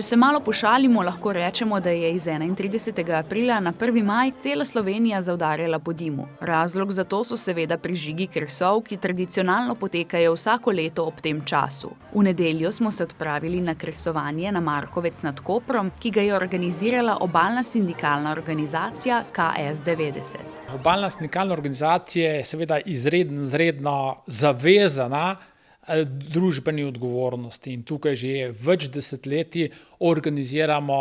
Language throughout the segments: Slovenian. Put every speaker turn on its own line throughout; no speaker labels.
Če se malo pošalimo, lahko rečemo, da je iz 31. aprila na 1. maj cela Slovenija zaudarjala po dimu. Razlog za to so seveda prižigi kresov, ki tradicionalno potekajo vsako leto ob tem času. V nedeljo smo se odpravili na kresovanje na Markovec nad Koprom, ki ga je organizirala obalna sindikalna organizacija KS90.
Obalna sindikalna organizacija je seveda izredno zavezana družbeni odgovornosti in tukaj že več desetletij organiziramo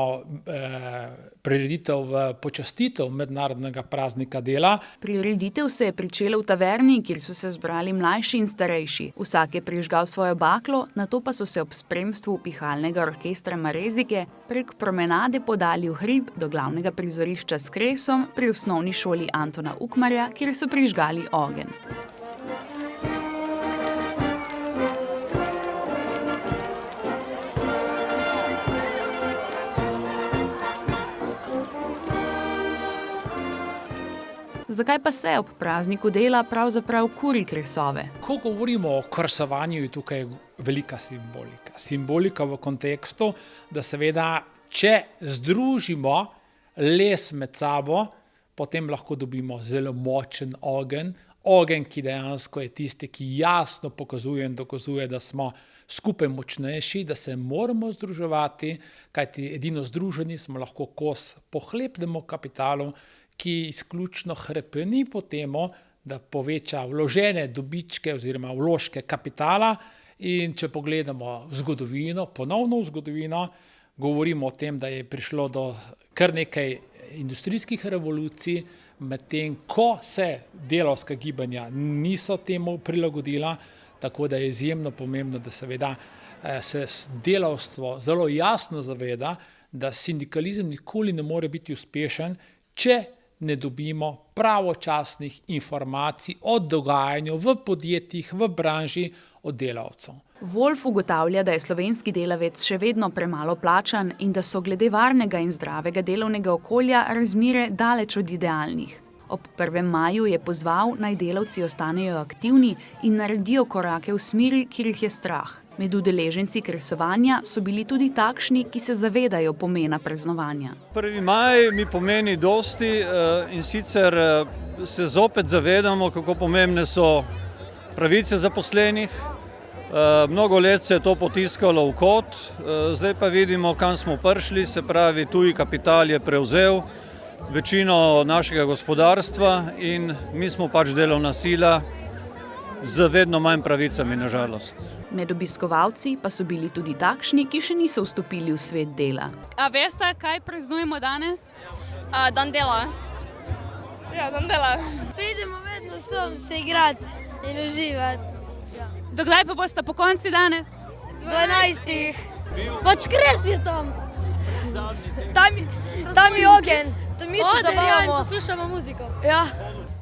prireditev v počastitev mednarodnega praznika dela.
Prireditev se je pričela v taverni, kjer so se zbrali mlajši in starejši. Vsak je prižgal svojo baklo, nato pa so se ob spremstvu pihalnega orkestra Marezike prek promenade podali v hrib do glavnega prizorišča s kresom pri osnovni šoli Antona Ukmarja, kjer so prižgali ogenj. Zakaj pa se ob prazniku dela pravzaprav kuri kresove?
Ko govorimo o kresovanju, je tukaj velika simbolika. Simbolika v kontekstu, da seveda, če združimo les med sabo, potem lahko dobimo zelo močen ogenj. Ogenj, ki dejansko je tisti, ki jasno pokazuje in dokazuje, da smo skupaj močnejši, da se moramo združevati, kajti edino združeni smo lahko kos pohlepnemu kapitalu, ki izključno hrepeni po temu, da poveča vložene dobičke oziroma vložke kapitala. In če pogledamo zgodovino, ponovno v zgodovino, govorimo o tem, da je prišlo do kar nekaj industrijskih revolucij, medtem ko se delavska gibanja niso temu prilagodila, tako da je izjemno pomembno, da seveda se delavstvo zelo jasno zaveda, da sindikalizem nikoli ne more biti uspešen, če ne dobimo pravočasnih informacij o dogajanju v podjetjih, v branži, od delavcev.
Wolf ugotavlja, da je slovenski delavec še vedno premalo plačan in da so glede varnega in zdravega delovnega okolja razmere daleč od idealnih. Ob 1. maju je pozval, naj delavci ostanejo aktivni in naredijo korake v smeri, kjer jih je strah. Med udeleženci kresovanja so bili tudi takšni, ki se zavedajo pomena praznovanja.
1. maj mi pomeni dosti in sicer se zopet zavedamo, kako pomembne so pravice zaposlenih. Mnogo let se je to potiskalo v kot, zdaj pa vidimo, kam smo prišli, se pravi, tuji kapital je prevzel večino našega gospodarstva in mi smo pač delovna sila z vedno manj pravicami, na žalost.
Med obiskovalci pa so bili tudi takšni, ki še niso vstopili v svet dela. A veste, kaj praznujemo danes?
Dan dela.
Ja, dan dela.
Pridemo vedno sem se igrati in uživati.
Dokdaj pa boste po konci danes?
12. Pač kres je tam.
Tam je ogenj, tam mi se zabavamo.
Poslušamo muziko.
Ja.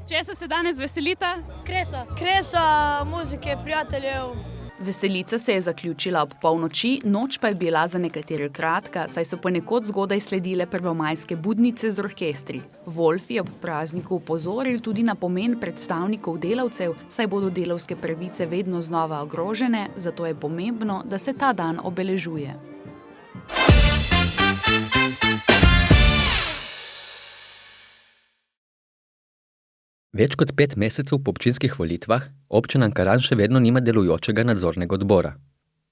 Česa se danes veselite?
Kresa,
muzike, prijateljev.
Veselica se je zaključila ob polnoči, noč pa je bila za nekatere kratka, saj so ponekod zgodaj sledile prvomajske budnice z orkestri. Wolf je ob prazniku opozoril tudi na pomen predstavnikov delavcev, saj bodo delavske pravice vedno znova ogrožene, zato je pomembno, da se ta dan obeležuje.
Več kot 5 mesecev po občinskih volitvah občina Ankaran še vedno nima delujočega nadzornega odbora.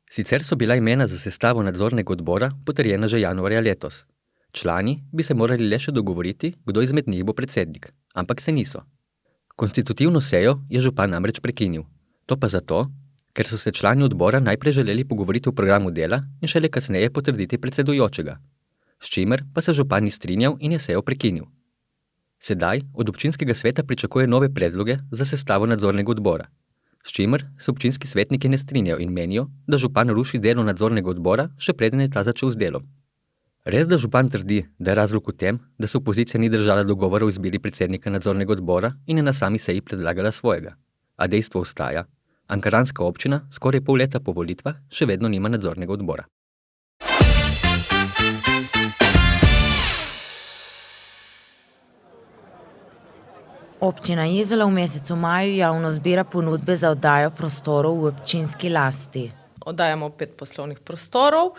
Sicer so bila imena za sestavo nadzornega odbora potrjena že januarja letos. Člani bi se morali le še dogovoriti, kdo izmed njih bo predsednik, ampak se niso. Konstitutivno sejo je župan namreč prekinil. To pa zato, ker so se člani odbora najprej želeli pogovoriti o programu dela in šele kasneje potrditi predsedujočega, s čimer pa se župan ni strinjal in je sejo prekinil. Sedaj od občinskega sveta pričakuje nove predloge za sestavo nadzornega odbora, s čimer se občinski svetniki ne strinjajo in menijo, da župan ruši delo nadzornega odbora, še preden je ta začel z delom. Res, da župan trdi, da je razlog v tem, da se opozicija ni držala dogovora o izbiri predsednika nadzornega odbora in je na sami seji predlagala svojega. A dejstvo ostaja, ankaranska občina skoraj pol leta po volitvah še vedno nima nadzornega odbora.
Občina Izola v mesecu maju javno zbira ponudbe za oddajo prostorov v občinski lasti.
Oddajamo 5 poslovnih prostorov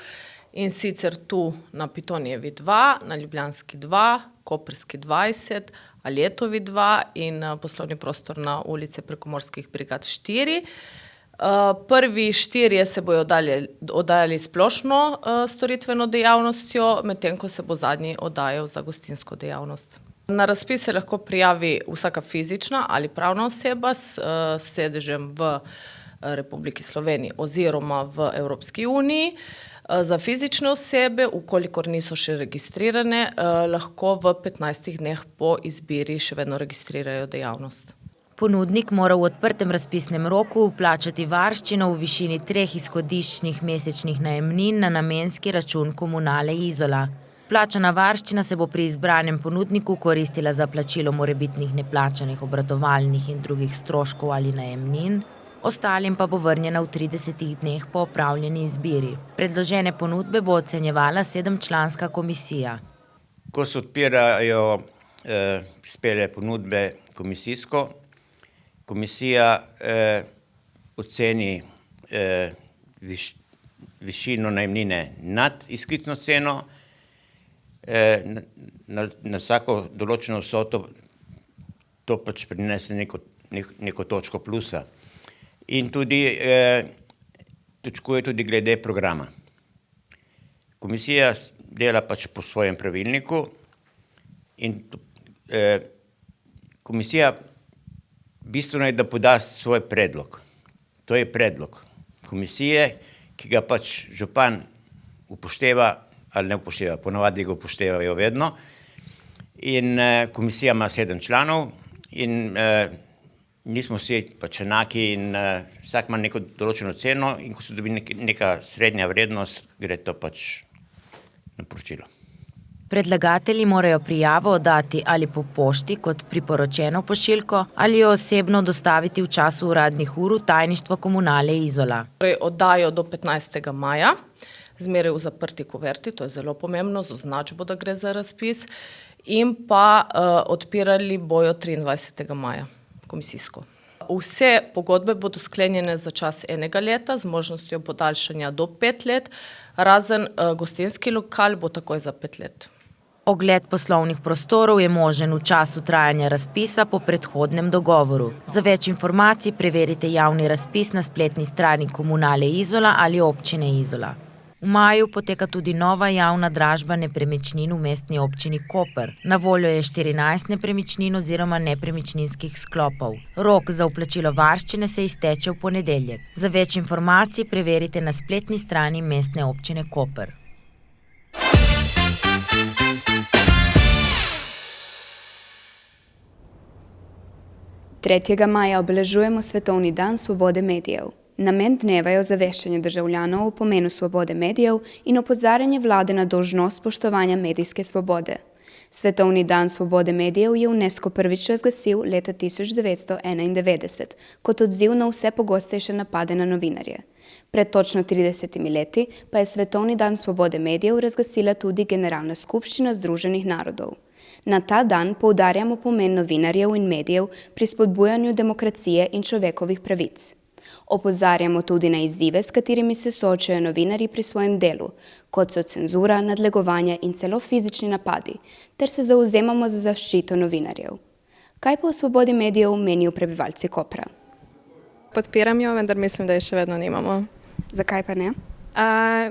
in sicer tu na Pitonijevi 2, na Ljubljanski 2, Koprski 20, Aljetovi 2 in poslovni prostor na ulici Prekomorskih brigad 4. Prvi 4 se bojo oddajali splošno storitveno dejavnostjo, medtem ko se bo zadnji oddajal za gostinsko dejavnost. Na razpis se lahko prijavi vsaka fizična ali pravna oseba s sedežem v Republiki Sloveniji oziroma v Evropski uniji. Za fizične osebe, ukolikor niso še registrirane, lahko v 15 dneh po izbiri še vedno registrirajo dejavnost.
Ponudnik mora v odprtem razpisnem roku vplačati varščino v višini 3 izhodiščnih mesečnih najemnin na namenski račun Komunale Izola. Plačana varščina se bo pri izbranem ponudniku koristila za plačilo morebitnih neplačanih obratovalnih in drugih stroškov ali najemnin, ostalim pa bo vrnjena v 30 dneh po opravljeni izbiri. Predložene ponudbe bo ocenjevala 7-članska komisija.
Ko se odpirajo prispele ponudbe komisijsko, komisija oceni višino najemnine nad izklicno ceno, na vsako določeno vsoto to pač prinese neko točko plusa. In tudi točkuje tudi glede programa. Komisija dela pač po svojem pravilniku in komisija bistveno je, da poda svoj predlog. To je predlog komisije, ki ga pač župan upošteva ali ne upošteva, ponavadi ga upoštevajo vedno. In komisija ima 7 članov in nismo vsi pač enaki in vsak ima neko določeno ceno in ko se dobi neka srednja vrednost, gre to pač na poročilo.
Predlagatelji morajo prijavo oddati ali po pošti kot priporočeno pošiljko ali jo osebno dostaviti v času uradnih ur v tajništvo Komunale Izola.
Oddajo do 15. maja, zmeraj v zaprti kuverti, to je zelo pomembno, z označbo, da gre za razpis, in pa odpirali bojo 23. maja komisijsko. Vse pogodbe bodo sklenjene za čas 1 leta z možnostjo podaljšanja do 5 let, razen gostinski lokal bo takoj za 5 let.
Ogled poslovnih prostorov je možen v času trajanja razpisa po predhodnem dogovoru. Za več informacij preverite javni razpis na spletni strani Komunale Izola ali občine Izola. V maju poteka tudi nova javna dražba nepremičnin v mestni občini Koper. Na voljo je 14 nepremičnin oziroma nepremičninskih sklopov. Rok za vplačilo varščine se izteče v ponedeljek. Za več informacij preverite na spletni strani mestne občine Koper.
Tretjega maja obeležujemo Svetovni dan svobode medijev. Namen dneva je ozaveščanje državljanov o pomenu svobode medijev in opozarjanje vlade na dolžnost spoštovanja medijske svobode. Svetovni dan svobode medijev je UNESCO prvič razglasil leta 1991 kot odziv na vse pogostejše napade na novinarje. Pred točno 30 leti pa je Svetovni dan svobode medijev razglasila tudi Generalna skupščina Združenih narodov. Na ta dan poudarjamo pomen novinarjev in medijev pri spodbujanju demokracije in človekovih pravic. Opozarjamo tudi na izzive, s katerimi se soočajo novinarji pri svojem delu, kot so cenzura, nadlegovanje in celo fizični napadi, ter se zavzemamo za zaščito novinarjev. Kaj pa o svobodi medijev menijo prebivalci Kopra?
Podpiram jo, vendar mislim, da je še vedno nimamo.
Zakaj pa ne?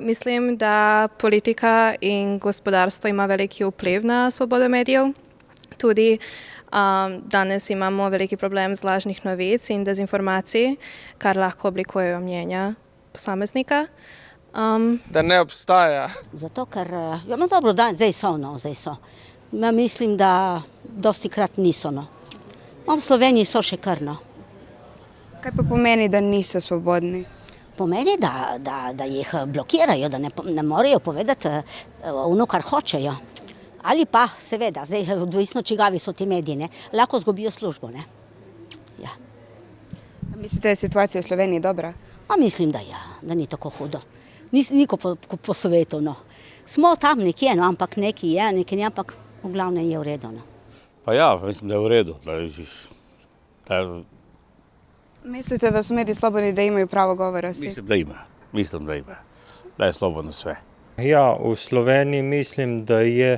Mislim, da politika in gospodarstvo ima veliki vpliv na svobodo medijev. Tudi danes imamo veliki problem z lažnih novic in dezinformacij, kar lahko oblikujejo mnenja posameznika.
Da ne obstaja.
Zato, ker, no dobro, zdaj so. Ja, mislim, da dosti krat niso. No. V Sloveniji so še kar. No.
Kaj pa pomeni, da niso svobodni?
Pomeni, da jih blokirajo, da ne morejo povedati ono, kar hočejo. Ali pa, seveda, zdaj odvisno čigavi so ti mediji, lahko zgubijo službo. Ne? Ja.
Mislite, da je situacija v Sloveniji dobra?
Mislim, da ja, da ni tako hudo. Niko po svetu. No. Smo tam nekje, no, ampak neki je, neki ne, ampak v glavnem je v redu. No.
Pa ja, mislim, da je v redu.
Mislite, da so mediji slobodni, da imaju pravo govora?
Mislim, da ima. Da je slobodno sve.
Ja, v Sloveniji mislim, da je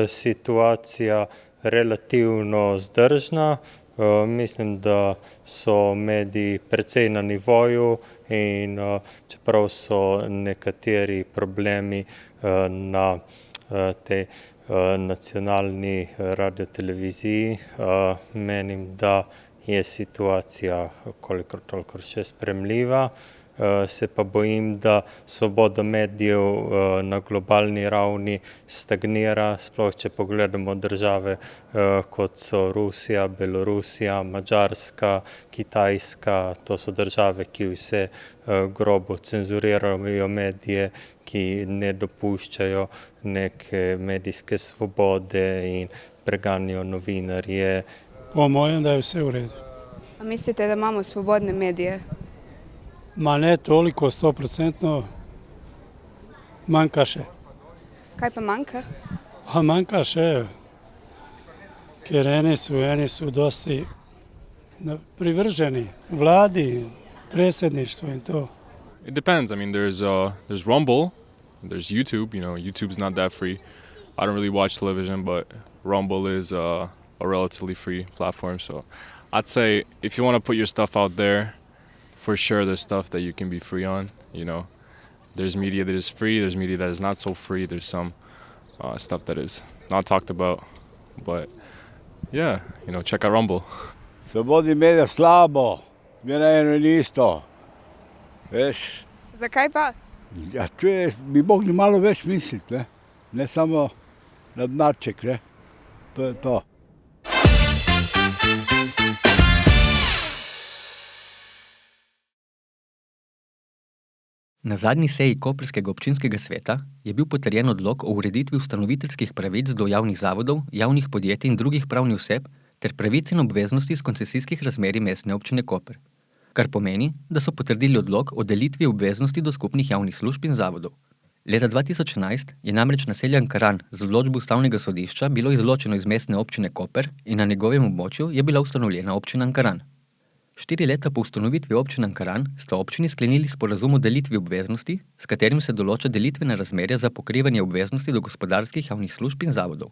situacija relativno zdržna. Mislim, da so mediji precej na nivoju in čeprav so nekateri problemi na tej nacionalni radioteleviziji, menim, da je situacija kolikor toliko še sprejemljiva. Se pa bojim, da svoboda medijev na globalni ravni stagnira, sploh če pogledamo države kot so Rusija, Belorusija, Madžarska, Kitajska. To so države, ki vse grobo cenzurirajo medije, ki ne dopuščajo neke medijske svobode in preganjajo novinarje.
Po mojem, da je vse v redu.
A mislite, da imamo svobodne medije?
Ma ne toliko, 100%, manjka še.
Kaj pa manjka?
Manjka še, ker eni so dosti privrženi vladi, predsjedništvu in to.
It depends. I mean, there's Rumble, there's YouTube. You know, YouTube's not that free. I don't really watch television, but Rumble is a relatively free platform. So I'd say if you want to put your stuff out there, for sure there's stuff that you can be free on, you know. There's media that is free, there's media that is not so free, there's some stuff that is not talked about. But yeah, you know, check out Rumble.
Svobodni medija slabo, mene eno in isto. Veš?
Zakaj pa?
Ja, čuješ, bi mogli malo več misliti, ne samo na denarček, ne. To je to.
Na zadnji seji koprskega občinskega sveta je bil potrjen odlok o ureditvi ustanoviteljskih pravic do javnih zavodov, javnih podjetij in drugih pravnih oseb ter pravic in obveznosti iz koncesijskih razmerij Mestne občine Koper, kar pomeni, da so potrdili odlok o delitvi obveznosti do skupnih javnih služb in zavodov. Leta 2011 je namreč naselje Ankaran z odločbo Ustavnega sodišča bilo izločeno iz Mestne občine Koper in na njegovem območju je bila ustanovljena občina Ankaran. 4 leta po ustanovitvi občine Ankaran sta občini sklenili sporazum o delitvi obveznosti, s katerim se določa delitvena razmerja za pokrivanje obveznosti do gospodarskih javnih služb in zavodov.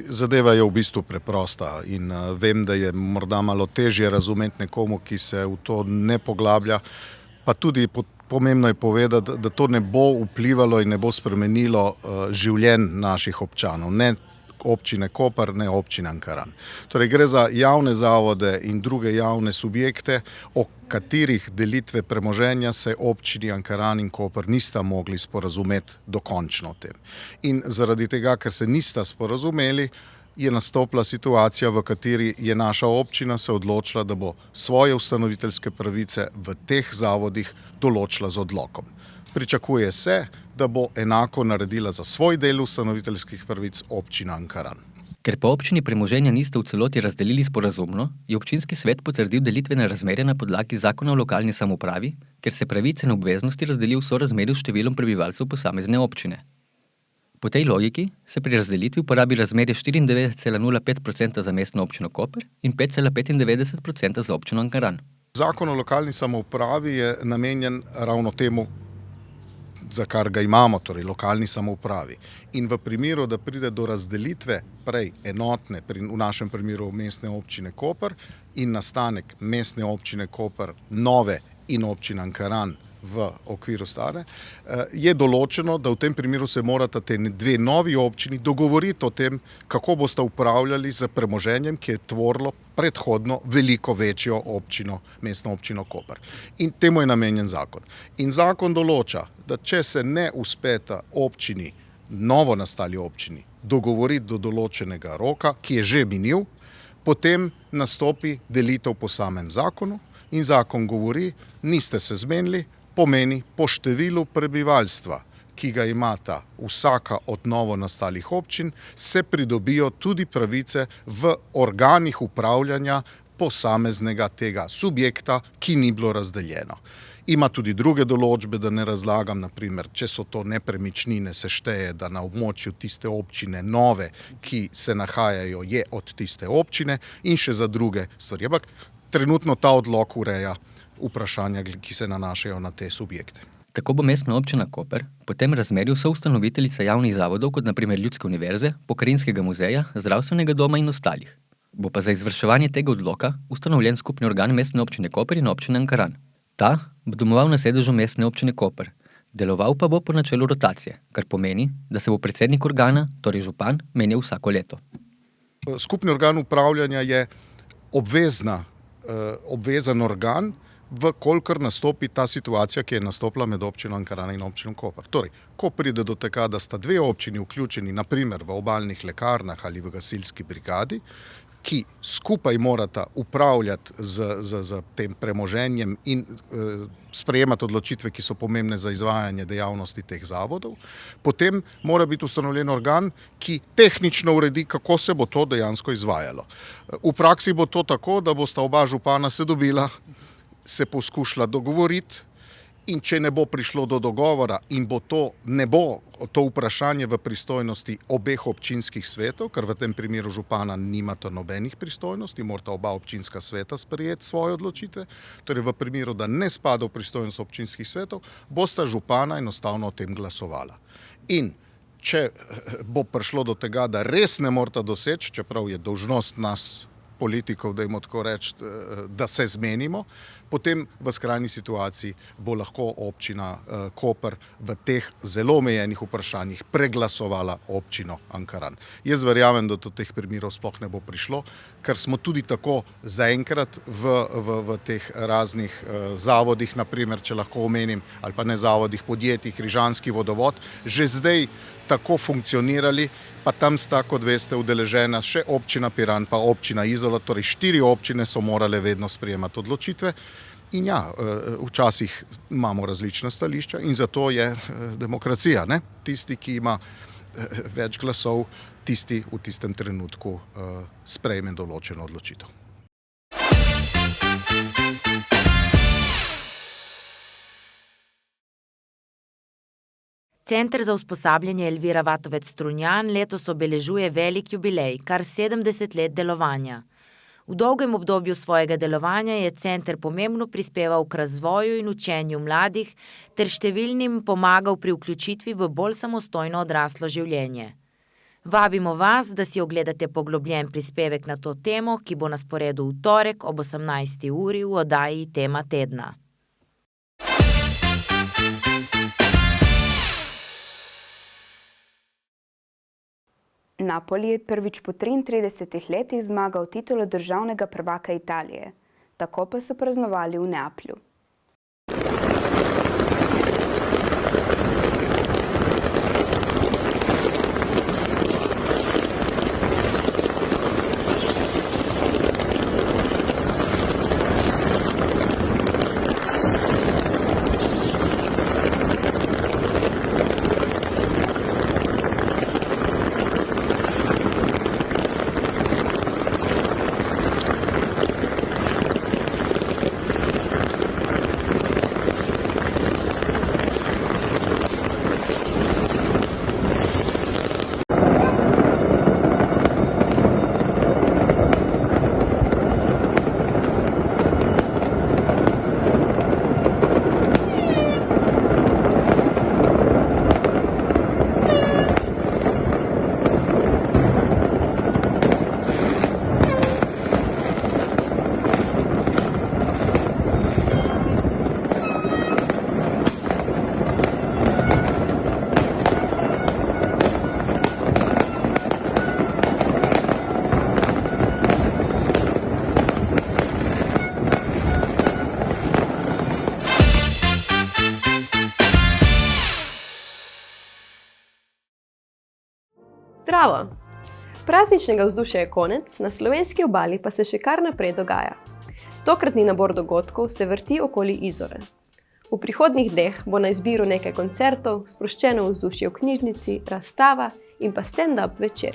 Zadeva je v bistvu preprosta in vem, da je morda malo težje razumeti nekomu, ki se v to ne poglablja, pa tudi pomembno je povedati, da to ne bo vplivalo in ne bo spremenilo življenj naših občanov, ne občine Koper, ne občine Ankaran. Torej gre za javne zavode in druge javne subjekte, o katerih delitve premoženja se občini Ankaran in Koper nista mogli sporazumeti dokončno o tem. In zaradi tega, ker se nista sporazumeli, je nastopila situacija, v kateri je naša občina se odločila, da bo svoje ustanoviteljske pravice v teh zavodih določila z odlokom. Pričakuje se, da bo enako naredila za svoj del ustanoviteljskih pravic občina Ankaran.
Ker pa občini premoženja niste v celoti razdelili sporazumno, je občinski svet potrdil delitvene razmerja na podlagi zakona o lokalni samoupravi, ker se pravice in obveznosti razdelijo v sorazmerju s številom prebivalcev posamezne občine. Po tej logiki se pri razdelitvi uporabi razmerje 94,05% za Mestno občino Koper in 5,95% za občino Ankaran.
Zakon o lokalni samoupravi je namenjen ravno temu, za kar ga imamo, torej lokalni samoupravi. In v primeru, da pride do razdelitve prej enotne, v našem primeru Mestne občine Koper in nastanek Mestne občine Koper nove in občine Ankaran v okviru stare, je določeno, da v tem primeru se morata te dve novi občini dogovoriti o tem, kako boste upravljali z premoženjem, ki je tvorilo predhodno veliko večjo občino, Mestno občino Koper. In temu je namenjen zakon. In zakon določa, da če se ne uspeta občini, novo nastali občini, dogovoriti do določenega roka, ki je že minil, potem nastopi delitev po samem zakonu in zakon govori, niste se zmenili, pomeni po številu prebivalstva, ki ga imata vsaka od novo nastalih občin, se pridobijo tudi pravice v organih upravljanja posameznega tega subjekta, ki ni bilo razdeljeno. Ima tudi druge določbe, da ne razlagam, naprimer, če so to nepremičnine, se šteje, da na območju tiste občine nove, ki se nahajajo, je od tiste občine in še za druge stvari. Ampak trenutno ta odlok ureja vprašanja, ki se nanašajo na te subjekte.
Tako bo Mestna občina Koper po tem razmerju soustanoviteljica javnih zavodov, kot na primer Ljudske univerze, Pokrajinskega muzeja, Zdravstvenega doma in ostalih. Bo pa za izvrševanje tega odloka ustanovljen skupni organ Mestne občine Koper in občine Ankaran. Ta bo domoval na sedežu Mestne občine Koper, deloval pa bo po načelu rotacije, kar pomeni, da se bo predsednik organa, torej župan, menjal vsako leto.
Skupni organ upravljanja je obvezan organ, kolikor nastopi ta situacija, ki je nastopila med občino Ankaran in občino Koper. Torej, ko pride do tega, da sta dve občini vključeni, naprimer v obalnih lekarnah ali v gasilski brigadi, ki skupaj morata upravljati z tem premoženjem in sprejemati odločitve, ki so pomembne za izvajanje dejavnosti teh zavodov, potem mora biti ustanovljen organ, ki tehnično uredi, kako se bo to dejansko izvajalo. V praksi bo to tako, da bosta oba župana se dobila, se poskušala dogovoriti, in če ne bo prišlo do dogovora in ne bo to vprašanje v pristojnosti obeh občinskih svetov, ker v tem primeru župana nimata nobenih pristojnosti, morata oba občinska sveta sprejeti svoje odločitve, torej v primeru, da ne spada v pristojnost občinskih svetov, bosta župana enostavno o tem glasovala. In če bo prišlo do tega, da res ne morata doseči, čeprav je dolžnost nas politikov, da jim tako reči, da se zmenimo, potem v skrajni situaciji bo lahko občina Koper v teh zelo omejenih vprašanjih preglasovala občino Ankaran. Jaz verjamem, da do teh primerov sploh ne bo prišlo, ker smo tudi tako zaenkrat v teh raznih zavodih, naprimer, če lahko omenim, ali pa ne zavodih, podjetjih, Rižanski vodovod, že zdaj tako funkcionirali, pa tam sta, kot veste, udeležena še občina Piran pa občina Izola, torej 4 občine so morale vedno sprejemati odločitve. In ja, včasih imamo različna stališča in zato je demokracija, ne? Tisti, ki ima več glasov, tisti v tistem trenutku sprejme določeno odločitev.
Center za usposabljanje Elvira Vatovec-Strunjan letos obeležuje velik jubilej, kar 70 let delovanja. V dolgem obdobju svojega delovanja je center pomembno prispeval k razvoju in učenju mladih ter številnim pomagal pri vključitvi v bolj samostojno odraslo življenje. Vabimo vas, da si ogledate poglobljen prispevek na to temo, ki bo na sporedu v torek ob 18. uri v oddaji Tema tedna.
Napoli je prvič po 33 letih zmagal titulo državnega prvaka Italije. Tako pa so praznovali v Neaplju.
Zdravo! Prazničnega vzdušja je konec, na slovenski obali pa se še kar naprej dogaja. Tokratni nabor dogodkov se vrti okoli Izole. V prihodnjih dneh bo na izbiro nekaj koncertov, sproščeno vzdušje v knjižnici, razstava in pa stand-up večer.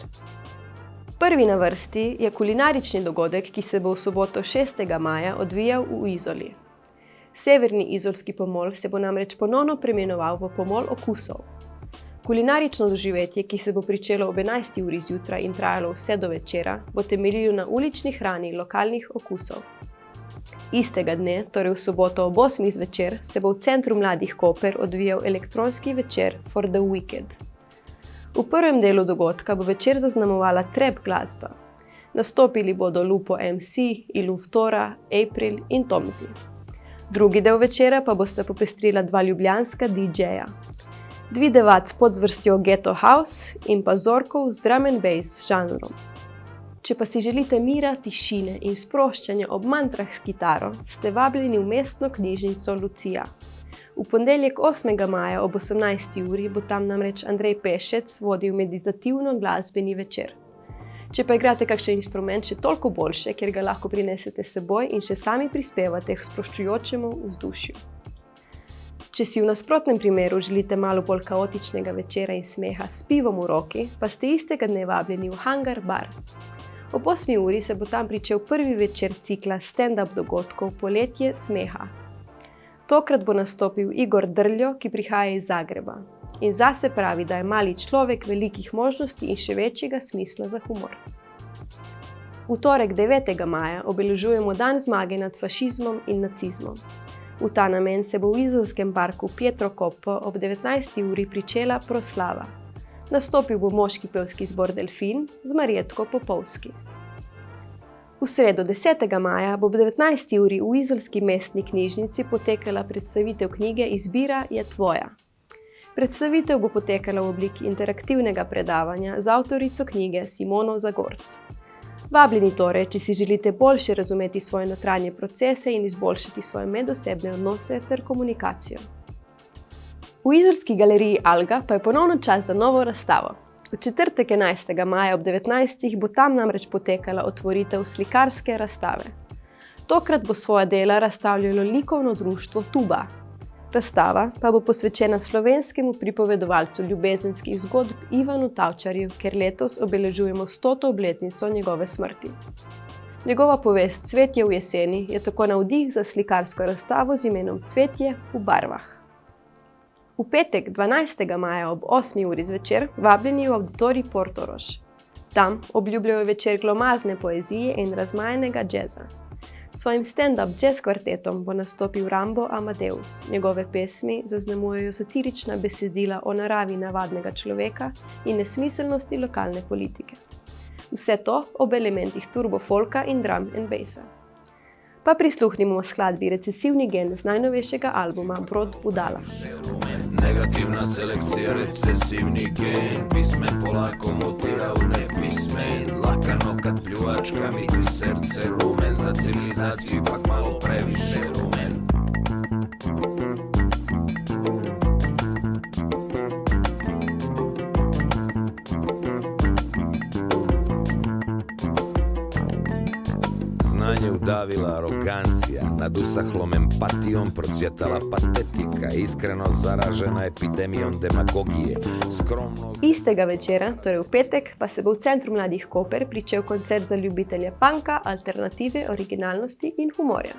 Prvi na vrsti je kulinarični dogodek, ki se bo v soboto 6. maja odvijal v Izoli. Severni izolski pomol se bo namreč ponovno preimenoval v Pomol okusov. Kulinarično doživetje, ki se bo pričelo ob 11. uri zjutraj in trajalo vse do večera, bo temeljilo na ulični hrani lokalnih okusov. Istega dne, torej v soboto ob 8. zvečer, se bo v Centru mladih Koper odvijal elektronski večer For the Wicked. V prvem delu dogodka bo večer zaznamovala trap glasba. Nastopili bodo Lupo MC, Iluftora, April in Tomzi. Drugi del večera pa bosta popestrila dva ljubljanska DJ-ja. Dvidevac pod zvrstjo Ghetto House in pa Zorkov z drum and bass žanrom. Če pa si želite mira, tišine in sproščanja ob mantrah s kitaro, ste vabljeni v mestno knjižnico Lucija. V ponedeljek 8. maja ob 18. uri bo tam namreč Andrej Pešec vodil meditativno glasbeni večer. Če pa igrate kakšen instrument, še toliko boljše, ker ga lahko prinesete s seboj in še sami prispevate k sproščujočemu vzdušju. Če si v nasprotnem primeru želite malo bolj kaotičnega večera in smeha s pivom v roki, pa ste istega dne vabljeni v Hangar bar. Ob 8. uri se bo tam pričel prvi večer cikla stand-up dogodkov Poletje smeha. Tokrat bo nastopil Igor Drljo, ki prihaja iz Zagreba. In zase pravi, da je mali človek velikih možnosti in še večjega smisla za humor. V torek 9. maja obeležujemo dan zmage nad fašizmom in nacizmom. V ta namen se bo v izolskem parku Pietro Coppo ob 19. uri pričela proslava. Nastopil bo moški pevski zbor Delfin z Marjetko Popovski. V sredo 10. maja bo ob 19. uri v izolski mestni knjižnici potekala predstavitev knjige Izbira je tvoja. Predstavitev bo potekala v obliki interaktivnega predavanja z avtorico knjige Simono Zagorc. Vabljeni torej, če si želite boljše razumeti svoje notranje procese in izboljšati svoje medosebne odnose ter komunikacijo. V izolski galeriji Alga pa je ponovno čas za novo razstavo. V četrtek 11. maja ob 19. bo tam namreč potekala otvoritev slikarske razstave. Tokrat bo svoja dela razstavljalo likovno društvo Tuba. Razstava pa bo posvečena slovenskemu pripovedovalcu ljubezenskih zgodb Ivanu Tavčarju, ker letos obeležujemo 100. obletnico njegove smrti. Njegova povest Cvetje v jeseni je tako navdih za slikarsko razstavo z imenom Cvetje v barvah. V petek 12. maja ob 8. uri zvečer vabljeni v auditorij Portorož. Tam obljubljajo večer glomazne poezije in razmajenega džeza. S svojim stand-up jazz kvartetom bo nastopil Rambo Amadeus. Njegove pesmi zaznamujejo satirična besedila o naravi navadnega človeka in nesmiselnosti lokalne politike. Vse to ob elementih turbo folka in drum and bassa. Pa prisluhnimo skladbi Recesivni gen z najnovejšega albuma Brod Budala.
Negativna selekcija, recesivni gen, pismen polako mutira u nepismen, dlakano kad pljuvačka mi ti srce rumen, za civilizaciju ipak malo previše rumen. Znanje udavila arogancija, nad usahlom empatijom procvjetala patetika, iskreno zaražena epidemijom demagogije, skromno...
Istega večera, torej v petek, pa se bo v Centru mladih Koper pričel koncert za ljubitelje punka, alternative, originalnosti in humorja.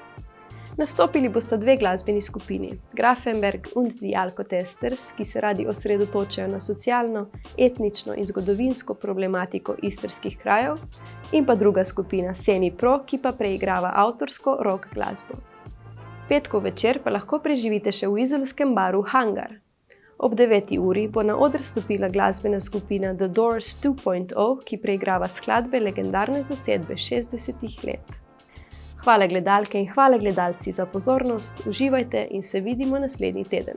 Nastopili bosta dve glasbeni skupini, Grafenberg und die Alkotesters, ki se radi osredotočajo na socialno, etnično in zgodovinsko problematiko istrskih krajev, in pa druga skupina Semi Pro, ki pa preigrava avtorsko rock glasbo. Petkov večer pa lahko preživite še v izolskem baru Hangar. Ob 9. uri bo na oder stopila glasbena skupina The Doors 2.0, ki preigrava skladbe legendarne zasedbe 60. let. Hvala gledalke in hvala gledalci za pozornost, uživajte in se vidimo naslednji teden.